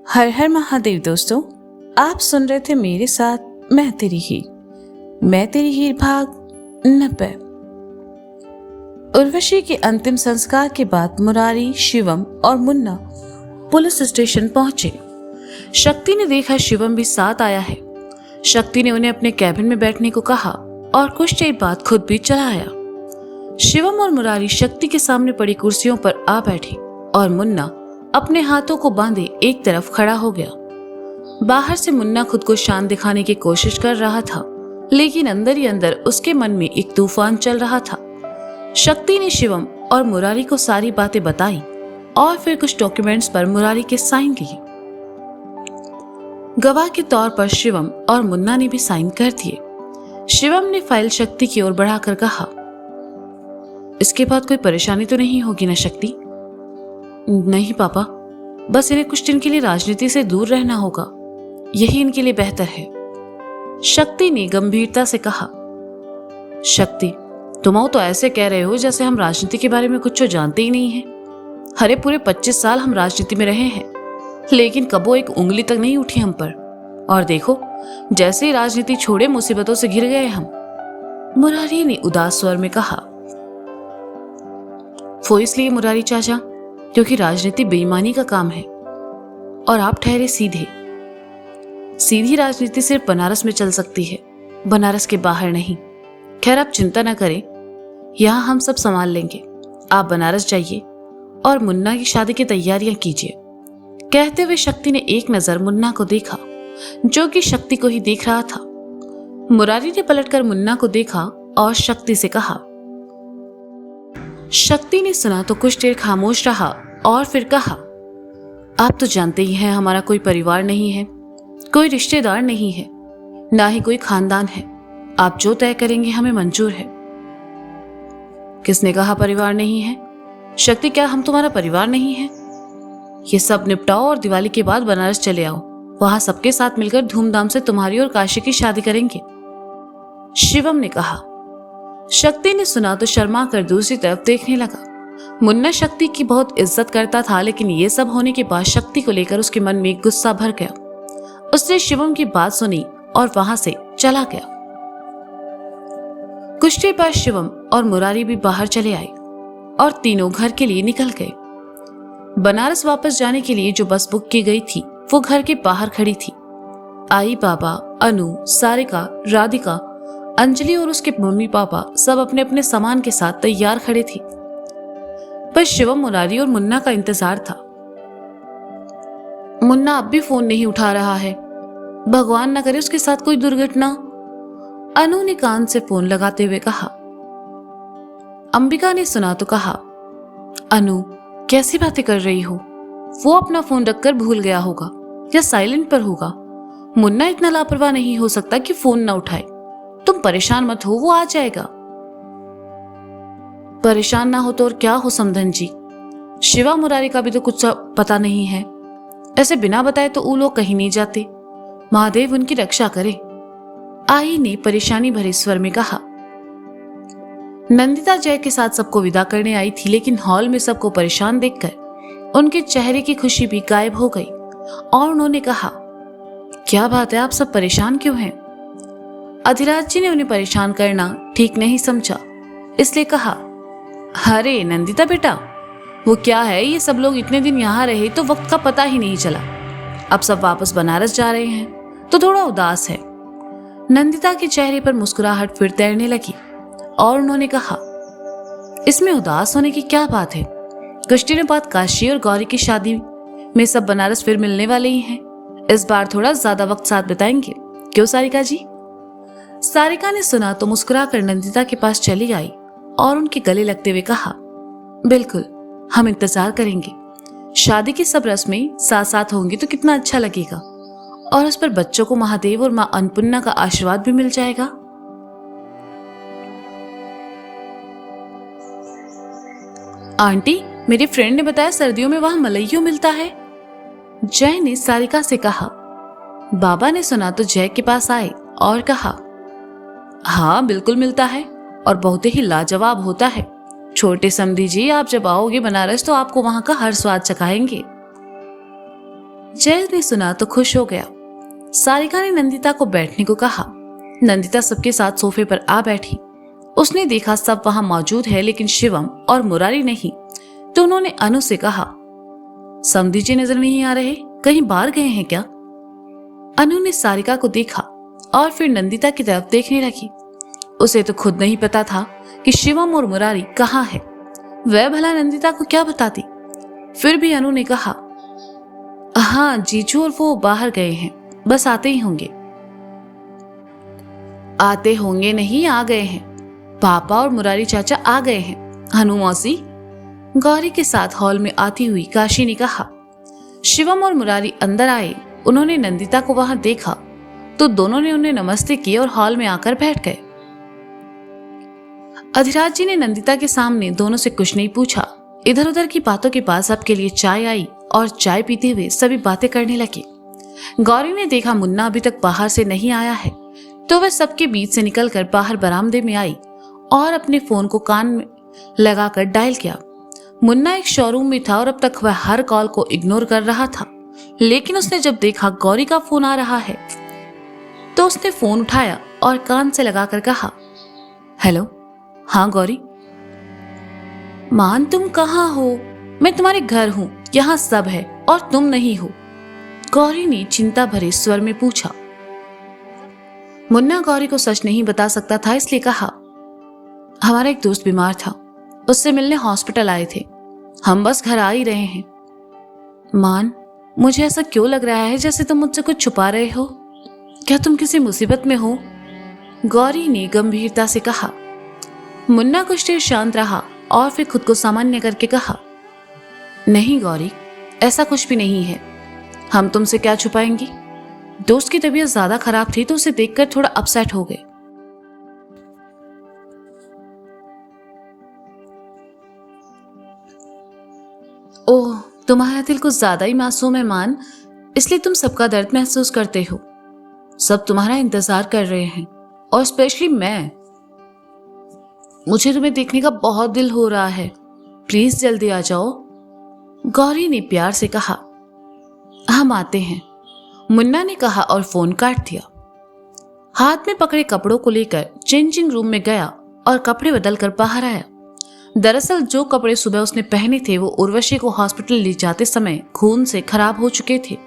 हर हर महादेव दोस्तों, आप सुन रहे थे मेरे साथ मैं तेरी हीर भाग 90। उर्वशी के अंतिम संस्कार के बाद मुरारी, शिवम और मुन्ना पुलिस स्टेशन पहुंचे। शक्ति ने देखा शिवम भी साथ आया है। शक्ति ने उन्हें अपने कैबिन में बैठने को कहा और कुछ देर बाद खुद भी चला आया। शिवम और मुरारी शक्ति के सामने पड़ी कुर्सियों पर आ बैठे और मुन्ना अपने हाथों को बांधे एक तरफ खड़ा हो गया। बाहर से मुन्ना खुद को शांत दिखाने की कोशिश कर रहा था, लेकिन अंदर ही अंदर उसके मन में एक तूफान चल रहा था। शक्ति ने शिवम और मुरारी को सारी बातें बताई और फिर कुछ डॉक्यूमेंट्स पर मुरारी के साइन किए। गवाह के तौर पर शिवम और मुन्ना ने भी साइन कर दिए। शिवम ने फाइल शक्ति की ओर बढ़ाकर कहा, इसके बाद कोई परेशानी तो नहीं होगी ना शक्ति? नहीं पापा, बस इन्हें कुछ दिन के लिए राजनीति से दूर रहना होगा, यही इनके लिए बेहतर है। शक्ति ने गंभीरता से कहा, शक्ति तुम तो ऐसे कह रहे हो जैसे हम राजनीति के बारे में कुछ जानते ही नहीं हैं। अरे पूरे 25 साल हम राजनीति में रहे हैं, लेकिन कबो एक उंगली तक नहीं उठी हम पर, और देखो जैसे ही राजनीति छोड़े मुसीबतों से घिर गए हम। मुरारी ने उदास स्वर में कहा, वो इसलिए मुरारी चाचा क्योंकि राजनीति बेईमानी का काम है और आप ठहरे सीधी राजनीति सिर्फ बनारस में चल सकती है, बनारस के बाहर नहीं। खैर आप चिंता न करें, यहाँ हम सब संभाल लेंगे। आप बनारस जाइए और मुन्ना की शादी की तैयारियां कीजिए। कहते हुए शक्ति ने एक नजर मुन्ना को देखा, जो कि शक्ति को ही देख रहा था। मुरारी ने पलटकर मुन्ना को देखा और शक्ति से कहा। शक्ति ने सुना तो कुछ देर खामोश रहा और फिर कहा, आप तो जानते ही हैं हमारा कोई परिवार नहीं है, कोई रिश्तेदार नहीं है, ना ही कोई खानदान है। आप जो तय करेंगे हमें मंजूर है। किसने कहा परिवार नहीं है? शक्ति क्या हम तुम्हारा परिवार नहीं है? ये सब निपटाओ और दिवाली के बाद बनारस चले आओ, वहां सबके साथ मिलकर धूमधाम से तुम्हारी और काशी की शादी करेंगे, शिवम ने कहा। शक्ति ने सुना तो शर्मा कर दूसरी तरफ देखने लगा। मुन्ना शक्ति की बहुत इज्जत करता था, लेकिन ये सब होने के बाद शक्ति को लेकर उसके मन में गुस्सा भर गया। उसने शिवम की बात सुनी और वहां से चला गया। कुछ देर बाद शिवम और मुरारी भी बाहर चले आए और तीनों घर के लिए निकल गए। बनारस वापस जाने के लिए जो बस बुक की गई थी वो घर के बाहर खड़ी थी। आई बाबा, अनु, सारिका, राधिका, अंजलि और उसके मम्मी पापा सब अपने अपने सामान के साथ तैयार खड़े थे। पर शिवम, मुरारी और मुन्ना का इंतजार था। मुन्ना अब भी फोन नहीं उठा रहा है, भगवान न करे उसके साथ कोई दुर्घटना, अनु ने कान से फोन लगाते हुए कहा। अंबिका ने सुना तो कहा, अनु कैसी बातें कर रही हो? वो अपना फोन रखकर भूल गया होगा या साइलेंट पर होगा। मुन्ना इतना लापरवाह नहीं हो सकता कि फोन न उठाए। तुम परेशान मत हो, वो आ जाएगा। परेशान ना हो तो और क्या हो समधन जी, शिवा मुरारी का भी तो कुछ पता नहीं है। ऐसे बिना बताए तो वो लोग कहीं नहीं जाते। महादेव उनकी रक्षा करे, आई ने परेशानी भरे स्वर में कहा। नंदिता जय के साथ सबको विदा करने आई थी, लेकिन हॉल में सबको परेशान देखकर उनके चेहरे की खुशी भी गायब हो गई और उन्होंने कहा, क्या बात है, आप सब परेशान क्यों हैं? अधिराज जी ने उन्हें परेशान करना ठीक नहीं समझा, इसलिए कहा, अरे नंदिता बेटा, वो क्या है, ये सब लोग इतने दिन यहाँ रहे तो वक्त का पता ही नहीं चला। अब सब वापस बनारस जा रहे हैं तो थोड़ा उदास है। नंदिता के चेहरे पर मुस्कुराहट फिर तैरने लगी और उन्होंने कहा, इसमें उदास होने की क्या बात है? कुछ दिनों बाद काशी और गौरी की शादी में सब बनारस फिर मिलने वाले ही हैं। इस बार थोड़ा ज्यादा वक्त साथ बिताएंगे, क्यों सारिका जी? सारिका ने सुना तो मुस्कुराकर नंदिता के पास चली आई और उनके गले लगते हुए कहा, बिल्कुल, हम इंतजार करेंगे। शादी की सब रस्में साथ साथ होंगी तो कितना अच्छा लगेगा, और उस पर बच्चों को महादेव और मां अन्नपूर्णा का आशीर्वाद भी मिल जाएगा। आंटी, मेरी फ्रेंड ने बताया सर्दियों में वहां मलइयो मिलता है, जय ने सारिका से कहा। बाबा ने सुना तो जय के पास आए और कहा, हाँ बिल्कुल मिलता है और बहुत ही लाजवाब होता है। छोटे समधी जी, आप जब आओगे बनारस तो आपको वहां का हर स्वाद चखाएंगे। जय ने सुना तो खुश हो गया। सारिका ने नंदिता को बैठने को कहा। नंदिता सबके साथ सोफे पर आ बैठी। उसने देखा सब वहां मौजूद है लेकिन शिवम और मुरारी नहीं, तो उन्होंने अनु से कहा, समधी जी नजर नहीं आ रहे, कहीं बाहर गए हैं क्या? अनु ने सारिका को देखा और फिर नंदिता की तरफ देखने लगी। उसे तो खुद नहीं पता था कि शिवम और मुरारी कहाँ है। वह भला नंदिता को क्या बताती। फिर भी अनु ने कहा, हाँ जीजू और वो बाहर गए हैं, बस आते ही होंगे। आते होंगे नहीं, आ गए हैं। पापा और मुरारी चाचा आ गए हैं। अनु मौसी, गौरी के साथ हॉल में आती हुई काशी ने कहा। शिवम और मुरारी अंदर आए। उन्होंने नंदिता को वहां देखा तो दोनों ने उन्हें नमस्ते किए और हॉल में आकर बैठ गए। अधिराज जी ने नंदिता के सामने दोनों से कुछ नहीं पूछा। इधर उधर की बातों के बाद सबके लिए चाय आई और चाय पीते हुए सभी बातें करने लगे। गौरी ने देखा मुन्ना अभी तक बाहर से नहीं आया है, तो वह सबके बीच से निकलकर बाहर बरामदे में आई और अपने फोन को कान में लगाकर डायल किया। मुन्ना एक शोरूम में था और अब तक वह हर कॉल को इग्नोर कर रहा था, लेकिन उसने जब देखा गौरी का फोन आ रहा है तो उसने फोन उठाया और कान से लगाकर कहा, हेलो। हाँ गौरी। मान तुम कहाँ हो? मैं तुम्हारे घर हूं, यहाँ सब है और तुम नहीं हो, गौरी ने चिंता भरे स्वर में पूछा। मुन्ना गौरी को सच नहीं बता सकता था, इसलिए कहा, हमारा एक दोस्त बीमार था, उससे मिलने हॉस्पिटल आए थे, हम बस घर आ ही रहे हैं। मान, मुझे ऐसा क्यों लग रहा है जैसे तुम मुझसे कुछ छुपा रहे हो? क्या तुम किसी मुसीबत में हो? गौरी ने गंभीरता से कहा। मुन्ना कुछ देर शांत रहा और फिर खुद को सामान्य करके कहा, नहीं गौरी, ऐसा कुछ भी नहीं है, हम तुमसे क्या छुपाएंगी। दोस्त की तबीयत ज्यादा खराब थी तो उसे देखकर थोड़ा अपसेट हो गए। ओह, तुम्हारा दिल कुछ ज्यादा ही मासूम है मान, इसलिए तुम सबका दर्द महसूस करते हो। सब तुम्हारा इंतजार कर रहे हैं और स्पेशली मैं। मुझे तुम्हें देखने का बहुत दिल हो रहा है, प्लीज जल्दी आ जाओ, गौरी ने प्यार से कहा। हम आते हैं, मुन्ना ने कहा और फोन काट दिया। हाथ में पकड़े कपड़ों को लेकर चेंजिंग रूम में गया और कपड़े बदलकर बाहर आया। दरअसल जो कपड़े सुबह उसने पहने थे वो उर्वशी को हॉस्पिटल ले जाते समय खून से खराब हो चुके थे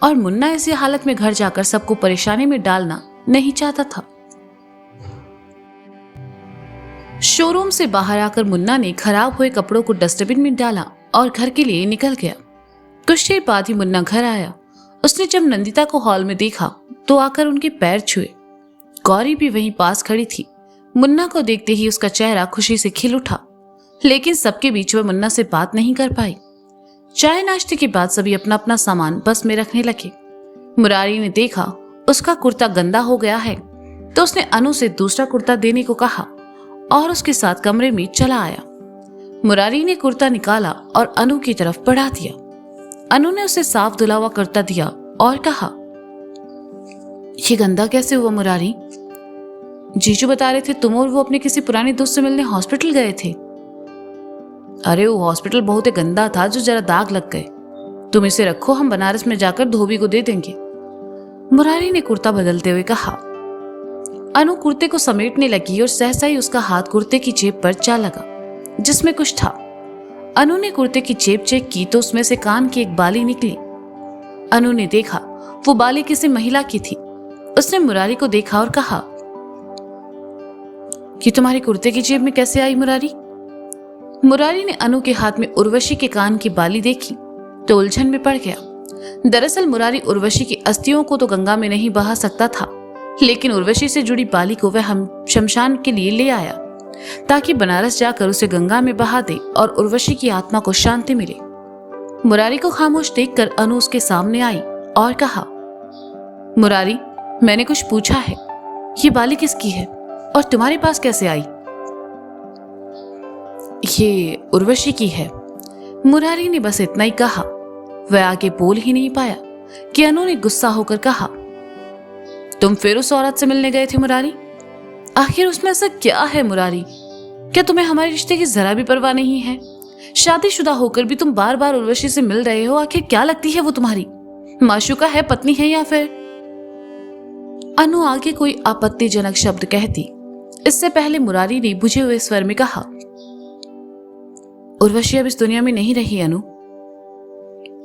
और मुन्ना ऐसी हालत में घर जाकर सबको परेशानी में डालना नहीं चाहता था। शोरूम से बाहर आकर मुन्ना ने खराब हुए कपड़ों को डस्टबिन में डाला और घर के लिए निकल गया। कुछ देर बाद ही मुन्ना घर आया। उसने जब नंदिता को हॉल में देखा तो आकर उनके पैर छुए। गौरी भी वहीं पास खड़ी थी। मुन्ना को देखते ही उसका चेहरा खुशी से खिल उठा, लेकिन सबके बीच वह मुन्ना से बात नहीं कर पाई। चाय नाश्ते के बाद सभी अपना अपना सामान बस में रखने लगे। मुरारी ने देखा उसका कुर्ता गंदा हो गया है तो उसने अनु से दूसरा कुर्ता देने को कहा और उसके साथ कमरे में चला आया। मुरारी ने कुर्ता निकाला और अनु की तरफ बढ़ा दिया। अनु ने उसे साफ धुला हुआ कुर्ता दिया और कहा, ये गंदा कैसे हुआ मुरारी? जीजू बता रहे थे तुम और वो अपने किसी पुराने दोस्त से मिलने हॉस्पिटल गए थे। अरे वो हॉस्पिटल बहुत ही गंदा था, जो जरा दाग लग गए। तुम इसे रखो, हम बनारस में जाकर धोबी को दे देंगे, मुरारी ने कुर्ता बदलते हुए कहा। अनु कुर्ते को समेटने लगी और सहसा ही उसका हाथ कुर्ते की जेब पर जा लगा जिसमें कुछ था। अनु ने कुर्ते की जेब चेक की तो उसमें से कान की एक बाली निकली। अनु ने देखा वो बाली किसी महिला की थी। उसने मुरारी को देखा और कहा, कि तुम्हारे कुर्ते की जेब में कैसे आई मुरारी? मुरारी ने अनु के हाथ में उर्वशी के कान की बाली देखी तो उलझन में पड़ गया। दरअसल मुरारी उर्वशी की अस्थियों को तो गंगा में नहीं बहा सकता था, लेकिन उर्वशी से जुड़ी बाली को वह हम शमशान के लिए ले आया ताकि बनारस जाकर उसे गंगा में बहा दे और उर्वशी की आत्मा को शांति मिले। मुरारी को खामोश देखकर अनु उसके सामने आई और कहा, मुरारी, मैंने कुछ पूछा है, ये बाली किसकी है और तुम्हारे पास कैसे आई? ये उर्वशी की है, मुरारी ने बस इतना ही कहा। वह आगे बोल ही नहीं पाया कि अनु ने गुस्सा होकर कहा, तुम फिर उस औरत से मिलने गए थे मुरारी? आखिर उसमें ऐसा क्या है मुरारी? क्या तुम्हें हमारे रिश्ते की जरा भी परवाह नहीं है? शादीशुदा होकर भी तुम बार बार उर्वशी से मिल रहे हो, आखिर क्या लगती है वो तुम्हारी? माशूका है, पत्नी है या फिर? अनु आगे कोई आपत्तिजनक शब्द कहती, इससे पहले मुरारी ने बुझे हुए स्वर में कहा, उर्वशी अब इस दुनिया में नहीं रही अनु।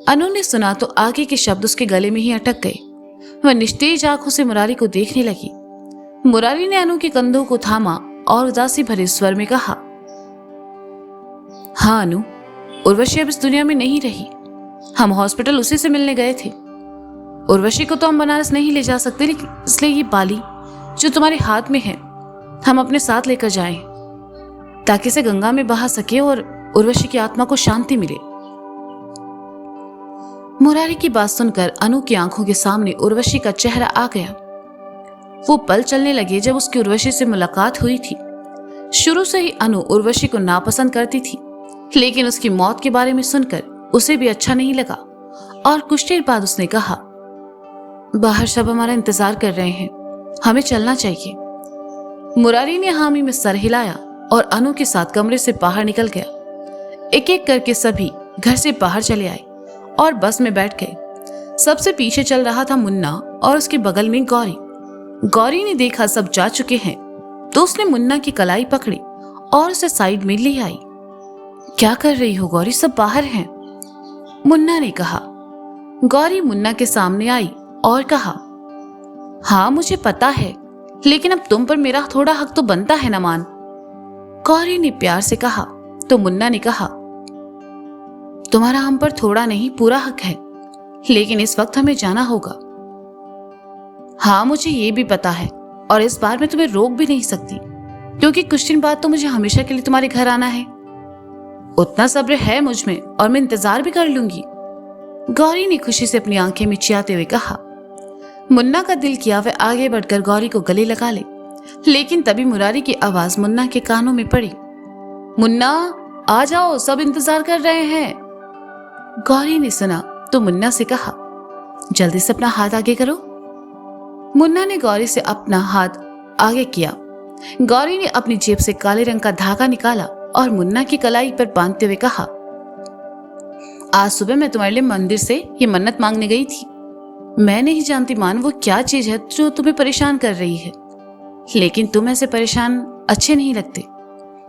अनु ने सुना तो आगे के शब्द उसके गले में ही अटक गए। वह निस्तेज आंखों से मुरारी को देखने लगी। मुरारी ने अनु के कंधों को थामा और उदासी भरे स्वर में कहा, हाँ अनु, उर्वशी अब इस दुनिया में नहीं रही। हम हॉस्पिटल उसी से मिलने गए थे। उर्वशी को तो हम बनारस नहीं ले जा सकते, लेकिन इसलिए ये बाली जो तुम्हारे हाथ में है हम अपने साथ लेकर जाएं, ताकि इसे गंगा में बहा सके और उर्वशी की आत्मा को शांति मिले। मुरारी की बात सुनकर अनु की आंखों के सामने उर्वशी का चेहरा आ गया। वो पल चलने लगे जब उसकी उर्वशी से मुलाकात हुई थी। शुरू से ही अनु उर्वशी को नापसंद करती थी, लेकिन उसकी मौत के बारे में सुनकर उसे भी अच्छा नहीं लगा और कुछ देर बाद उसने कहा, बाहर सब हमारा इंतजार कर रहे हैं, हमें चलना चाहिए। मुरारी ने हामी में सर हिलाया और अनु के साथ कमरे से बाहर निकल गया। एक एक करके सभी घर से बाहर चले आए और बस में बैठ गए। सबसे पीछे चल रहा था मुन्ना और उसके बगल में गौरी। गौरी ने देखा सब जा चुके हैं तो उसने मुन्ना की कलाई पकड़ी और उसे साइड में ले आई। क्या कर रही हो गौरी, सब बाहर हैं, मुन्ना ने कहा। गौरी मुन्ना के सामने आई और कहा, हाँ मुझे पता है, लेकिन अब तुम पर मेरा थोड़ा हक तो बनता है ना मान। गौरी ने प्यार से कहा तो मुन्ना ने कहा, तुम्हारा हम पर थोड़ा नहीं पूरा हक है, लेकिन इस वक्त हमें जाना होगा। हाँ मुझे ये भी पता है और इस बार मैं तुम्हें रोक भी नहीं सकती, क्योंकि कुछ दिन बाद तो मुझे हमेशा के लिए तुम्हारे घर आना है। उतना सब्र है मुझ में और मैं इंतजार भी कर लूंगी, गौरी ने खुशी से अपनी आंखें मिचियाते हुए कहा। मुन्ना का दिल किया वह आगे बढ़कर गौरी को गले लगा ले, लेकिन तभी मुरारी की आवाज मुन्ना के कानों में पड़ी, मुन्ना आ जाओ, सब इंतजार कर रहे हैं। गौरी ने सुना तो मुन्ना से कहा, जल्दी से अपना हाथ आगे करो। मुन्ना ने गौरी से अपना हाथ आगे किया। गौरी ने अपनी जेब से काले रंग का धागा निकाला और मुन्ना की कलाई पर बांधते हुए कहा, आज सुबह मैं तुम्हारे लिए मंदिर से ये मन्नत मांगने गई थी। मैं नहीं जानती मान वो क्या चीज है जो तुम्हें परेशान कर रही है, लेकिन तुम ऐसे परेशान अच्छे नहीं लगते।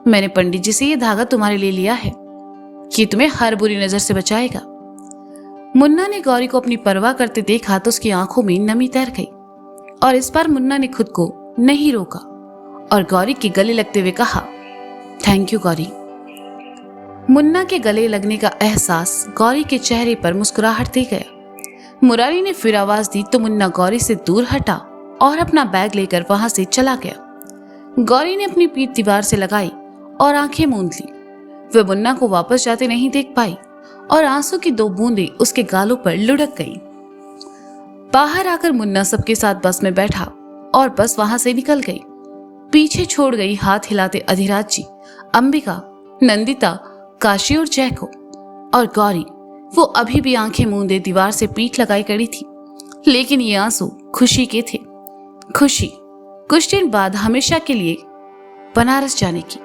मैंने पंडित जी से ये धागा तुम्हारे लिए लिया है कि तुम्हें हर बुरी नजर से बचाएगा। मुन्ना ने गौरी को अपनी परवाह करते देखा तो उसकी आंखों में नमी तैर गई और इस बार मुन्ना ने खुद को नहीं रोका और गौरी के गले लगते हुए कहा, थैंक यू गौरी। मुन्ना के गले लगने का एहसास गौरी के चेहरे पर मुस्कुराहट दे गया। मुरारी ने फिर आवाज दी तो मुन्ना गौरी से दूर हटा और अपना बैग लेकर वहां से चला गया। गौरी ने अपनी पीठ दीवार से लगाई और आंखें मूंद ली। वह मुन्ना को वापस जाते नहीं देख पाई और आंसू की 2 बूंदें उसके गालों पर लुढ़क गईं। बाहर आकर मुन्ना सबके साथ बस में बैठा और बस वहां से निकल गई। पीछे छोड़ गई हाथ हिलाते अधिराज जी, अंबिका, नंदिता, काशी और जय को। और गौरी वो अभी भी आंखें मूंदे दीवार से पीठ लगाई खड़ी थी, लेकिन ये आंसू खुशी के थे। खुशी कुछ दिन बाद हमेशा के लिए बनारस जाने की।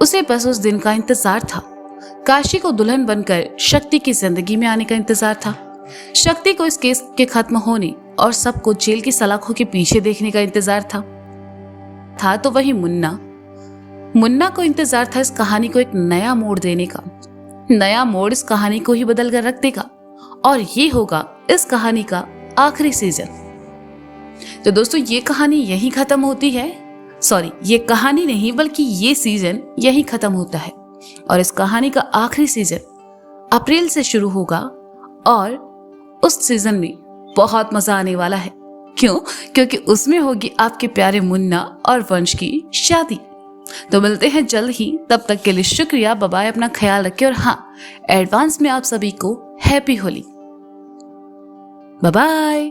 उसे बस उस दिन का इंतजार था। काशी को दुल्हन बनकर शक्ति की जिंदगी में आने का इंतजार था। शक्ति को इस केस के खत्म होने और सबको जेल की सलाखों के पीछे देखने का इंतजार था तो वही मुन्ना को इंतजार था इस कहानी को एक नया मोड़ देने का। नया मोड़ इस कहानी को ही बदल कर रख देगा और ये होगा इस कहानी का आखिरी सीजन। तो दोस्तों ये कहानी यहीं खत्म होती है। सॉरी, ये कहानी नहीं बल्कि ये सीजन यहीं खत्म होता है और इस कहानी का आखिरी सीजन अप्रैल से शुरू होगा और उस सीजन में बहुत मजा आने वाला है। क्यों? क्योंकि उसमें होगी आपके प्यारे मुन्ना और वंश की शादी। तो मिलते हैं जल्द ही, तब तक के लिए शुक्रिया, बाय बाय, अपना ख्याल रखें और हाँ, एडवांस में आप सभी को हैप्पी होली। Bye bye.